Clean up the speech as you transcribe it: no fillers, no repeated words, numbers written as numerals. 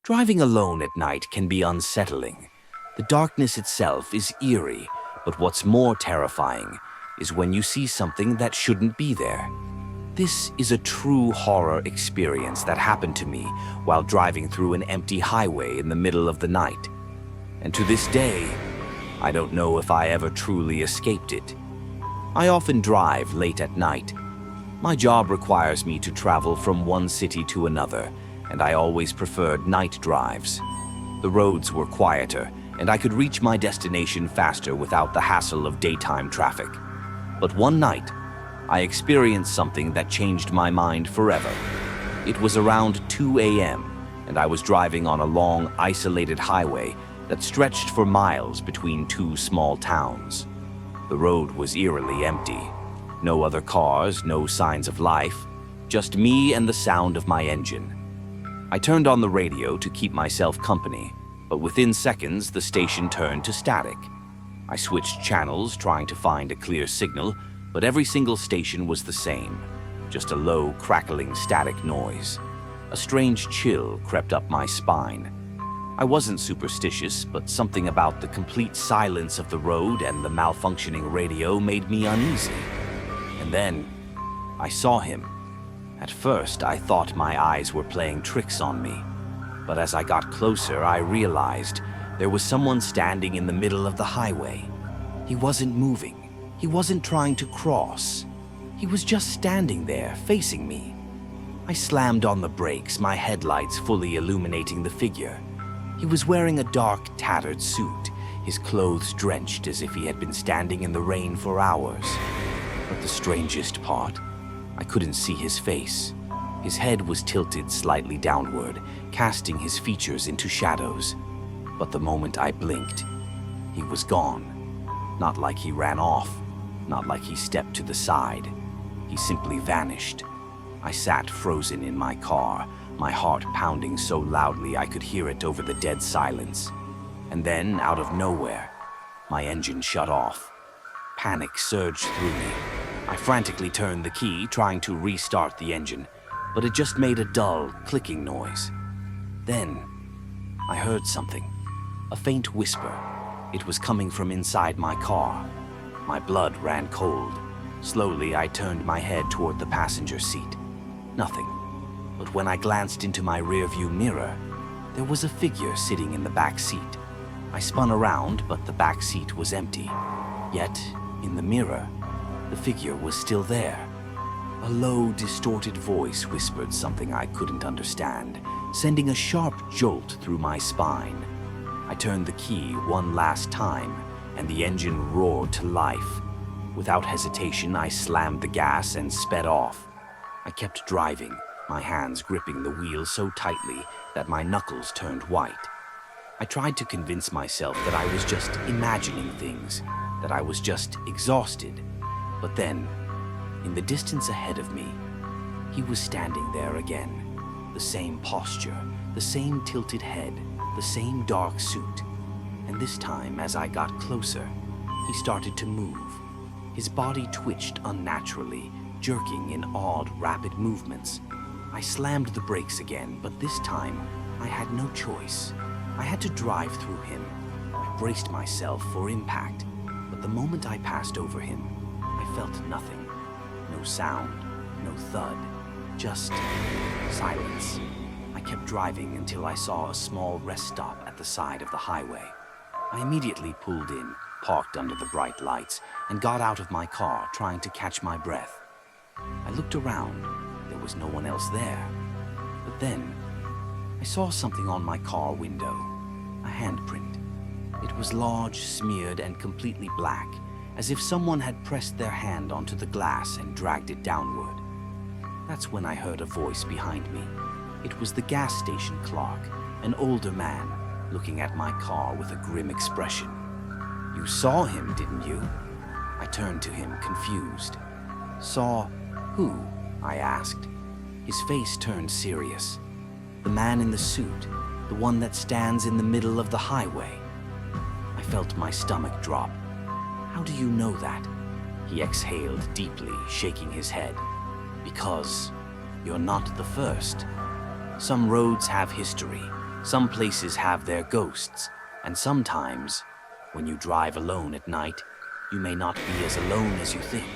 Driving alone at night can be unsettling. The darkness itself is eerie, but what's more terrifying is when you see something that shouldn't be there. This is a true horror experience that happened to me while driving through an empty highway in the middle of the night. And to this day, I don't know if I ever truly escaped it. I often drive late at night. My job requires me to travel from one city to another, and I always preferred night drives. The roads were quieter, and I could reach my destination faster without the hassle of daytime traffic. But one night, I experienced something that changed my mind forever. It was around 2 a.m., and I was driving on a long, isolated highway that stretched for miles between two small towns. The road was eerily empty. No other cars, no signs of life, just me and the sound of my engine. I turned on the radio to keep myself company, but within seconds the station turned to static. I switched channels trying to find a clear signal, but every single station was the same, just a low, crackling static noise. A strange chill crept up my spine. I wasn't superstitious, but something about the complete silence of the road and the malfunctioning radio made me uneasy. And then I saw him. At first, I thought my eyes were playing tricks on me. But as I got closer, I realized there was someone standing in the middle of the highway. He wasn't moving. He wasn't trying to cross. He was just standing there, facing me. I slammed on the brakes, my headlights fully illuminating the figure. He was wearing a dark, tattered suit, his clothes drenched as if he had been standing in the rain for hours. But the strangest part, I couldn't see his face. His head was tilted slightly downward, casting his features into shadows. But the moment I blinked, he was gone. Not like he ran off, not like he stepped to the side. He simply vanished. I sat frozen in my car, my heart pounding so loudly I could hear it over the dead silence. And then, out of nowhere, my engine shut off. Panic surged through me. I frantically turned the key, trying to restart the engine, but it just made a dull, clicking noise. Then, I heard something. A faint whisper. It was coming from inside my car. My blood ran cold. Slowly, I turned my head toward the passenger seat. Nothing. But when I glanced into my rearview mirror, there was a figure sitting in the back seat. I spun around, but the back seat was empty. Yet, in the mirror, the figure was still there. A low, distorted voice whispered something I couldn't understand, sending a sharp jolt through my spine. I turned the key one last time, and the engine roared to life. Without hesitation, I slammed the gas and sped off. I kept driving, my hands gripping the wheel so tightly that my knuckles turned white. I tried to convince myself that I was just imagining things, that I was just exhausted. But then, in the distance ahead of me, he was standing there again. The same posture, the same tilted head, the same dark suit. And this time, as I got closer, he started to move. His body twitched unnaturally, jerking in odd, rapid movements. I slammed the brakes again, but this time, I had no choice. I had to drive through him. I braced myself for impact, but the moment I passed over him, I felt nothing. No sound, no thud, just silence. I kept driving until I saw a small rest stop at the side of the highway. I immediately pulled in, parked under the bright lights, and got out of my car, trying to catch my breath. I looked around. There was no one else there. But then, I saw something on my car window, a handprint. It was large, smeared, and completely black, as if someone had pressed their hand onto the glass and dragged it downward. That's when I heard a voice behind me. It was the gas station clerk, an older man, looking at my car with a grim expression. "You saw him, didn't you?" I turned to him, confused. "Saw who?" I asked. His face turned serious. "The man in the suit, the one that stands in the middle of the highway." I felt my stomach drop. "How do you know that?" He exhaled deeply, shaking his head. "Because you're not the first. Some roads have history, Some places have their ghosts, and sometimes, when you drive alone at night, you may not be as alone as you think.